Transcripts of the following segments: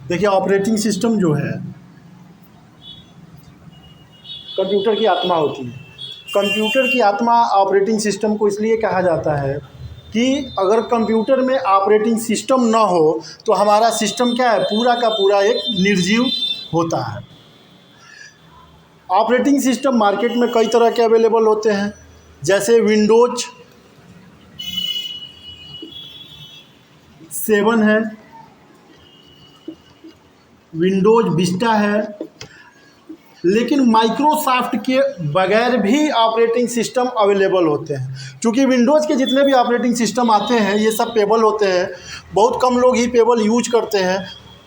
देखिए, operating system जो है कंप्यूटर की आत्मा होती है। कंप्यूटर की आत्मा ऑपरेटिंग सिस्टम को इसलिए कहा जाता है कि अगर कंप्यूटर में ऑपरेटिंग सिस्टम ना हो तो हमारा सिस्टम क्या है, पूरा का पूरा एक निर्जीव होता है। ऑपरेटिंग सिस्टम मार्केट में कई तरह के अवेलेबल होते हैं, जैसे विंडोज 7 है, विंडोज विस्टा है, लेकिन माइक्रोसॉफ्ट के बगैर भी ऑपरेटिंग सिस्टम अवेलेबल होते हैं। क्योंकि विंडोज़ के जितने भी ऑपरेटिंग सिस्टम आते हैं ये सब पेबल होते हैं। बहुत कम लोग ही पेबल यूज करते हैं।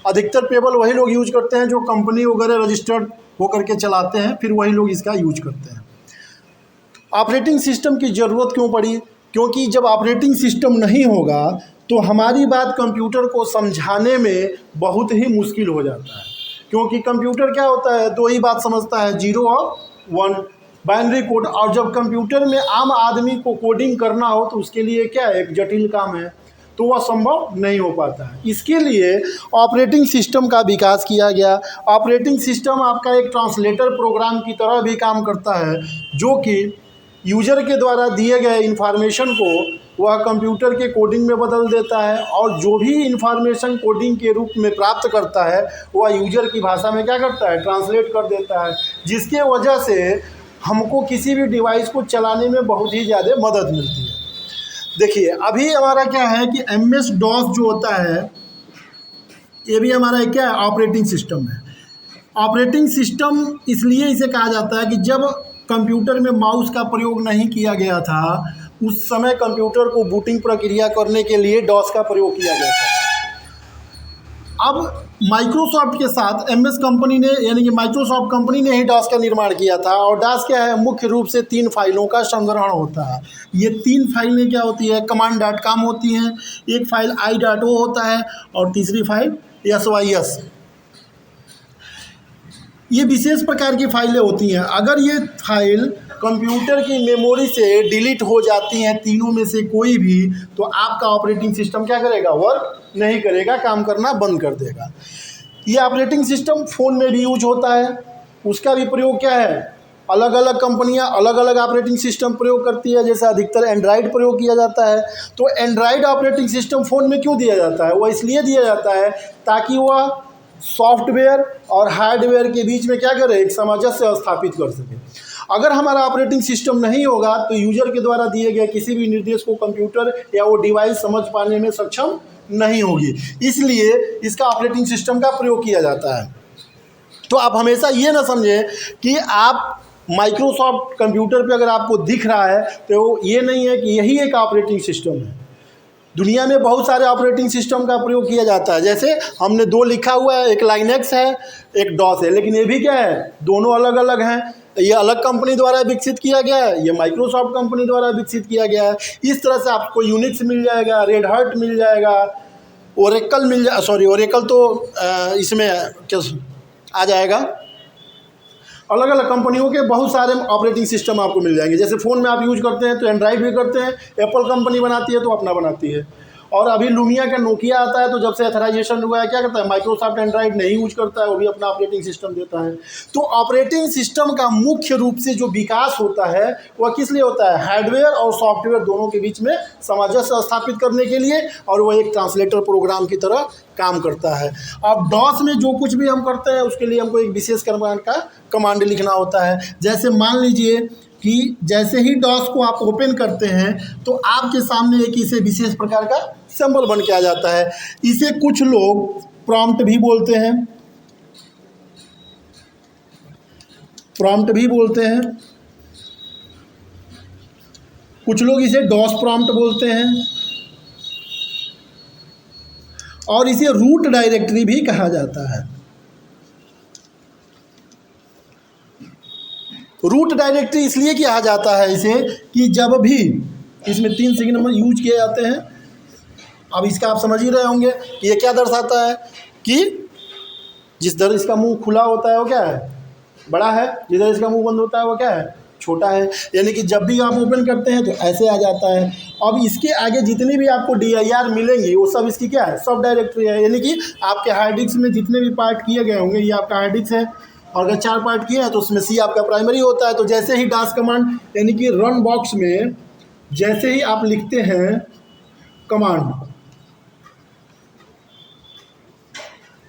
अधिकतर पेबल वही लोग यूज करते हैं जो कंपनी वगैरह रजिस्टर्ड होकर के चलाते हैं, फिर वही लोग इसका यूज करते हैं। ऑपरेटिंग सिस्टम की ज़रूरत क्यों पड़ी? क्योंकि जब ऑपरेटिंग सिस्टम नहीं होगा तो हमारी बात कंप्यूटर को समझाने में बहुत ही मुश्किल हो जाता है। क्योंकि कंप्यूटर क्या होता है, दो ही बात समझता है, 0 और 1, बाइनरी कोड। और जब कंप्यूटर में आम आदमी को कोडिंग करना हो तो उसके लिए क्या है, एक जटिल काम है, तो वह संभव नहीं हो पाता है। इसके लिए ऑपरेटिंग सिस्टम का विकास किया गया। ऑपरेटिंग सिस्टम आपका एक ट्रांसलेटर प्रोग्राम की तरह भी काम करता है, जो कि यूज़र के द्वारा दिए गए इन्फॉर्मेशन को वह कंप्यूटर के कोडिंग में बदल देता है, और जो भी इन्फॉर्मेशन कोडिंग के रूप में प्राप्त करता है वह यूज़र की भाषा में क्या करता है, ट्रांसलेट कर देता है, जिसके वजह से हमको किसी भी डिवाइस को चलाने में बहुत ही ज़्यादा मदद मिलती है। देखिए, अभी हमारा क्या है कि MS DOS जो होता है ये भी हमारा क्या है, ऑपरेटिंग सिस्टम है। ऑपरेटिंग सिस्टम इसलिए इसे कहा जाता है कि जब कंप्यूटर में माउस का प्रयोग नहीं किया गया था उस समय कंप्यूटर को बूटिंग प्रक्रिया करने के लिए डॉस का प्रयोग किया गया था। अब माइक्रोसॉफ्ट के साथ MS कंपनी ने, यानी कि माइक्रोसॉफ्ट कंपनी ने ही डॉस का निर्माण किया था। और डॉस क्या है, मुख्य रूप से 3 फाइलों का संग्रहण होता है। ये 3 फाइलें क्या होती है, command.com होती हैं, एक फाइल i.o होता है और तीसरी फाइल sys। ये विशेष प्रकार की फाइलें होती हैं। अगर ये फाइल कंप्यूटर की मेमोरी से डिलीट हो जाती हैं, तीनों में से कोई भी, तो आपका ऑपरेटिंग सिस्टम क्या करेगा, वर्क नहीं करेगा, काम करना बंद कर देगा। ये ऑपरेटिंग सिस्टम फ़ोन में भी यूज होता है। उसका भी प्रयोग क्या है, अलग अलग कंपनियां अलग अलग ऑपरेटिंग सिस्टम प्रयोग करती है। जैसे अधिकतर एंड्राइड प्रयोग किया जाता है। तो एंड्राइड ऑपरेटिंग सिस्टम फ़ोन में क्यों दिया जाता है, वह इसलिए दिया जाता है ताकि वह सॉफ्टवेयर और हार्डवेयर के बीच में क्या करे, एक सामंजस्य स्थापित कर सके। अगर हमारा ऑपरेटिंग सिस्टम नहीं होगा तो यूजर के द्वारा दिए गए किसी भी निर्देश को कंप्यूटर या वो डिवाइस समझ पाने में सक्षम नहीं होगी। इसलिए इसका ऑपरेटिंग सिस्टम का प्रयोग किया जाता है। तो आप हमेशा ये ना समझें कि आप माइक्रोसॉफ्ट कंप्यूटर पे अगर आपको दिख रहा है तो ये नहीं है कि यही एक ऑपरेटिंग सिस्टम है। दुनिया में बहुत सारे ऑपरेटिंग सिस्टम का प्रयोग किया जाता है। जैसे हमने 2 लिखा हुआ है, एक लाइनेक्स है, एक डॉस है, लेकिन ये भी क्या है, दोनों अलग अलग हैं। ये अलग कंपनी द्वारा विकसित किया गया है, ये माइक्रोसॉफ्ट कंपनी द्वारा विकसित किया गया है। इस तरह से आपको यूनिक्स मिल जाएगा, रेड हार्ट मिल जाएगा, ओरेकल मिल जा ओरेकल तो इसमें क्या आ जाएगा। अलग अलग कंपनियों के बहुत सारे ऑपरेटिंग सिस्टम आपको मिल जाएंगे। जैसे फ़ोन में आप यूज करते हैं तो एंड्राइड भी करते हैं, एप्पल कंपनी बनाती है तो अपना बनाती है। और अभी लुमिया का नोकिया आता है, तो जब से अथराइजेशन हुआ है क्या करता है, माइक्रोसॉफ्ट एंड्राइड नहीं यूज करता है, वो भी अपना ऑपरेटिंग सिस्टम देता है। तो ऑपरेटिंग सिस्टम का मुख्य रूप से जो विकास होता है वह किस लिए होता है, हार्डवेयर और सॉफ्टवेयर दोनों के बीच में सामंजस्य स्थापित करने के लिए, और वह एक ट्रांसलेटर प्रोग्राम की तरह काम करता है। अब डॉस में जो कुछ भी हम करते हैं उसके लिए हमको एक विशेष कमांड लिखना होता है। जैसे मान लीजिए कि जैसे ही डॉस को आप ओपन करते हैं तो आपके सामने एक इसे विशेष प्रकार का सिंबल बन के आ जाता है। इसे कुछ लोग प्रॉम्प्ट भी बोलते हैं, कुछ लोग इसे डॉस प्रॉम्प्ट बोलते हैं, और इसे रूट डायरेक्टरी भी कहा जाता है। रूट डायरेक्टरी इसलिए कहा जाता है इसे कि जब भी इसमें 3 सिग्नल यूज किए जाते हैं। अब इसका आप समझ ही रहे होंगे कि ये क्या दर्शाता है कि जिस तरह इसका मुंह खुला होता है वो क्या है, बड़ा है, जिधर इसका मुंह बंद होता है वो क्या है, छोटा है, यानी कि जब भी आप ओपन करते हैं तो ऐसे आ जाता है। अब इसके आगे जितनी भी आपको DIR मिलेंगी वो सब इसकी क्या है, सब डायरेक्टरी है, यानी कि आपके हार्ड डिस्क में जितने भी पार्ट किए गए होंगे ये आपका हार्ड डिस्क है। और अगर 4 पार्ट किए हैं तो उसमें C आपका प्राइमरी होता है। तो जैसे ही दास कमांड यानी कि रन बॉक्स में जैसे ही आप लिखते हैं कमांड,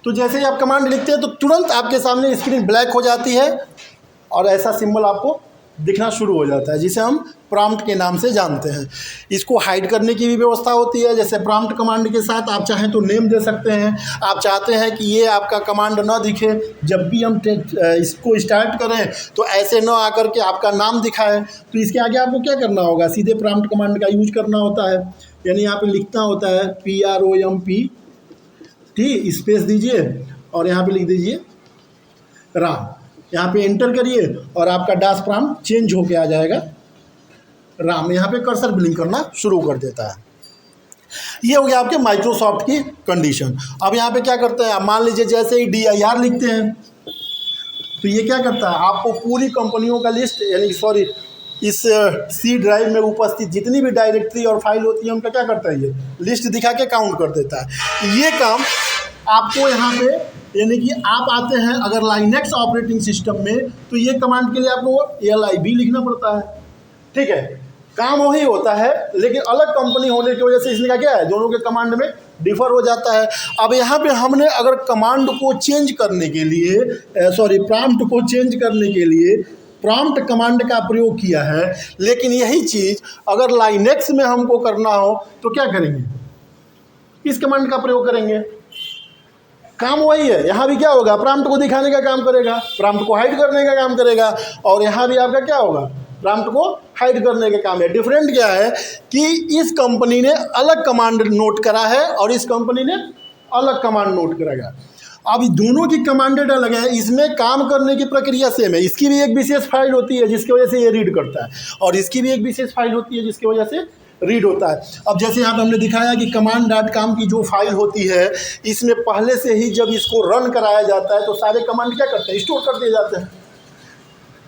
तो जैसे ही आप कमांड लिखते हैं तो तुरंत आपके सामने स्क्रीन ब्लैक हो जाती है और ऐसा सिंबल आपको दिखना शुरू हो जाता है, जिसे हम प्रॉम्प्ट के नाम से जानते हैं। इसको हाइड करने की भी व्यवस्था होती है, जैसे प्रॉम्प्ट कमांड के साथ आप चाहें तो नेम दे सकते हैं। आप चाहते हैं कि ये आपका कमांड ना दिखे, जब भी हम इसको स्टार्ट करें तो ऐसे ना आकर के आपका नाम दिखाए, तो इसके आगे आपको क्या करना होगा, सीधे प्रॉम्प्ट कमांड का यूज करना होता है। यानी यहाँ पे लिखना होता है PROMP, ठीक, स्पेस दीजिए और यहाँ पे लिख दीजिए राम, यहाँ पे एंटर करिए और आपका दास प्रॉम्प्ट चेंज होके आ जाएगा राम। यहाँ पे कर्सर ब्लिंक करना शुरू कर देता है। ये हो गया आपके माइक्रोसॉफ्ट की कंडीशन। अब यहाँ पे क्या करते हैं, आप मान लीजिए जैसे ही DIR लिखते हैं तो ये क्या करता है, आपको पूरी कंपनियों का लिस्ट, यानी सॉरी इस C ड्राइव में उपस्थित जितनी भी डायरेक्टरी और फाइल होती है उनका क्या करता है, ये लिस्ट दिखा के काउंट कर देता है। ये काम आपको यहाँ पे, यानी कि आप आते हैं अगर लाइनेक्स ऑपरेटिंग सिस्टम में तो ये कमांड के लिए आपको LIB लिखना पड़ता है, ठीक है, काम वही होता है, लेकिन अलग कंपनी होने की वजह से इसने क्या है, दोनों के कमांड में डिफर हो जाता है। अब यहाँ पे हमने अगर कमांड को चेंज करने के लिए प्रॉम्प्ट को चेंज करने के लिए प्रॉम्प्ट कमांड का प्रयोग किया है, लेकिन यही चीज़ अगर लाइनेक्स में हमको करना हो तो क्या करेंगे, इस कमांड का प्रयोग करेंगे। काम वही है, यहाँ भी क्या होगा, प्रॉम्प्ट को दिखाने का काम करेगा, प्रॉम्प्ट को हाइड करने का काम करेगा, और यहाँ भी आपका क्या होगा, प्रॉम्प्ट को हाइड करने का काम है। डिफरेंट क्या है कि इस कंपनी ने अलग कमांड नोट करा है और इस कंपनी ने अलग कमांड नोट करेगा। अब दोनों की कमांडेड अलग है, इसमें काम करने की प्रक्रिया सेम है। इसकी भी एक विशेष फाइल होती है जिसकी वजह से ये रीड करता है, और इसकी भी एक विशेष फाइल होती है जिसकी वजह से रीड होता है। अब जैसे यहाँ पे हमने दिखाया कि command.com की जो फाइल होती है, इसमें पहले से ही जब इसको रन कराया जाता है तो सारे कमांड क्या करते हैं, स्टोर कर दिए जाते हैं।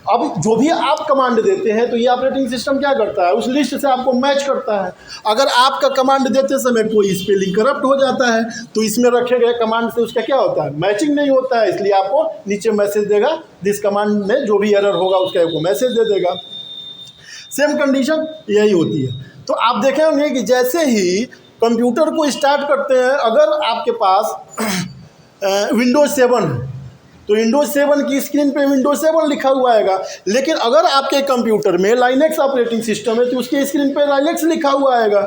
अब जो भी आप कमांड देते हैं तो ये ऑपरेटिंग सिस्टम क्या करता है, उस लिस्ट से आपको मैच करता है। अगर आपका कमांड देते समय कोई स्पेलिंग करप्ट हो जाता है तो इसमें रखे गए कमांड से उसका क्या होता है, मैचिंग नहीं होता है, इसलिए आपको नीचे मैसेज देगा, दिस कमांड में जो भी एरर होगा उसका आपको मैसेज दे देगा। सेम कंडीशन यही होती है। तो आप देखे होंगे कि जैसे ही कंप्यूटर को स्टार्ट करते हैं, अगर आपके पास विंडोज 7 है तो विंडोज 7 की स्क्रीन पे विंडोज 7 लिखा हुआ आएगा, लेकिन अगर आपके कंप्यूटर में लाइनेक्स ऑपरेटिंग सिस्टम है तो उसके स्क्रीन पे लाइनेक्स लिखा हुआ आएगा।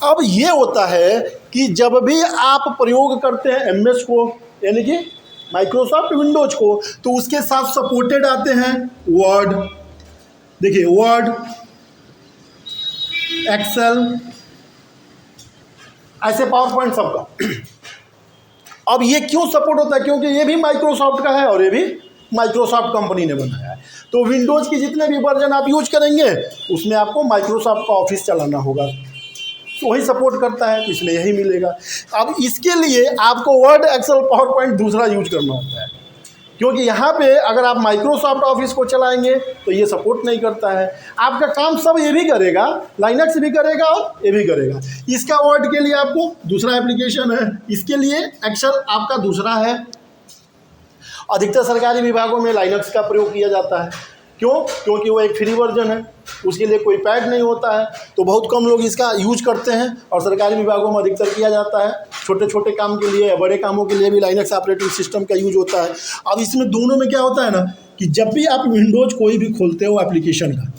अब ये होता है कि जब भी आप प्रयोग करते हैं MS को, यानी कि माइक्रोसॉफ्ट विंडोज को, तो उसके साथ सपोर्टेड आते हैं वर्ड, देखिए वर्ड, एक्सेल, ऐसे पावर पॉइंट सबका। अब ये क्यों सपोर्ट होता है, क्योंकि ये भी माइक्रोसॉफ्ट का है और ये भी माइक्रोसॉफ्ट कंपनी ने बनाया है। तो विंडोज़ की जितने भी वर्जन आप यूज करेंगे उसमें आपको माइक्रोसॉफ्ट का ऑफिस चलाना होगा, तो वही सपोर्ट करता है, तो इसमें यही मिलेगा। अब इसके लिए आपको वर्ड, एक्सेल, पावर पॉइंट दूसरा यूज करना होता है, क्योंकि यहाँ पे अगर आप माइक्रोसॉफ्ट ऑफिस को चलाएंगे तो ये सपोर्ट नहीं करता है। आपका काम सब ये भी करेगा, लाइनेक्स भी करेगा और ये भी करेगा। इसका वर्ड के लिए आपको दूसरा एप्लीकेशन है, इसके लिए एक्सेल आपका दूसरा है। अधिकतर सरकारी विभागों में लाइनेक्स का प्रयोग किया जाता है, क्यों, क्योंकि वो एक फ्री वर्जन है, उसके लिए कोई पैड नहीं होता है, तो बहुत कम लोग इसका यूज करते हैं और सरकारी विभागों में अधिकतर किया जाता है। छोटे छोटे काम के लिए या बड़े कामों के लिए भी लाइनेक्स ऑपरेटिंग सिस्टम का यूज होता है। अब इसमें दोनों में क्या होता है ना कि जब भी आप विंडोज कोई भी खोलते हो एप्लीकेशन का,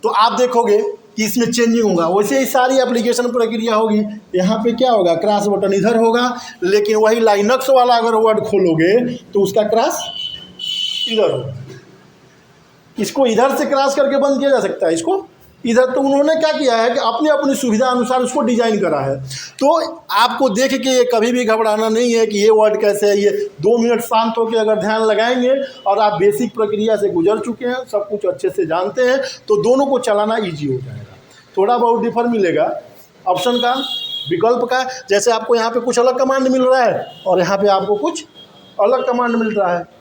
तो आप देखोगे कि इसमें चेंजिंग होगा, वैसे ही सारी एप्लीकेशन प्रक्रिया होगी। यहाँ पे क्या होगा, क्रॉस बटन इधर होगा, लेकिन वही लाइनेक्स वाला अगर वर्ड खोलोगे तो उसका क्रॉस इधर होगा। इसको इधर से क्रॉस करके बंद किया जा सकता है, इसको इधर। तो उन्होंने क्या किया है कि अपनी अपनी सुविधा अनुसार उसको डिजाइन करा है। तो आपको देख के ये कभी भी घबराना नहीं है कि ये वर्ड कैसे है। ये 2 मिनट शांत होकर अगर ध्यान लगाएंगे और आप बेसिक प्रक्रिया से गुजर चुके हैं, सब कुछ अच्छे से जानते हैं, तो दोनों को चलाना ईजी हो जाएगा। थोड़ा बहुत डिफर मिलेगा ऑप्शन का, विकल्प का, जैसे आपको यहाँ पे कुछ अलग कमांड मिल रहा है और यहाँ पे आपको कुछ अलग कमांड मिल रहा है।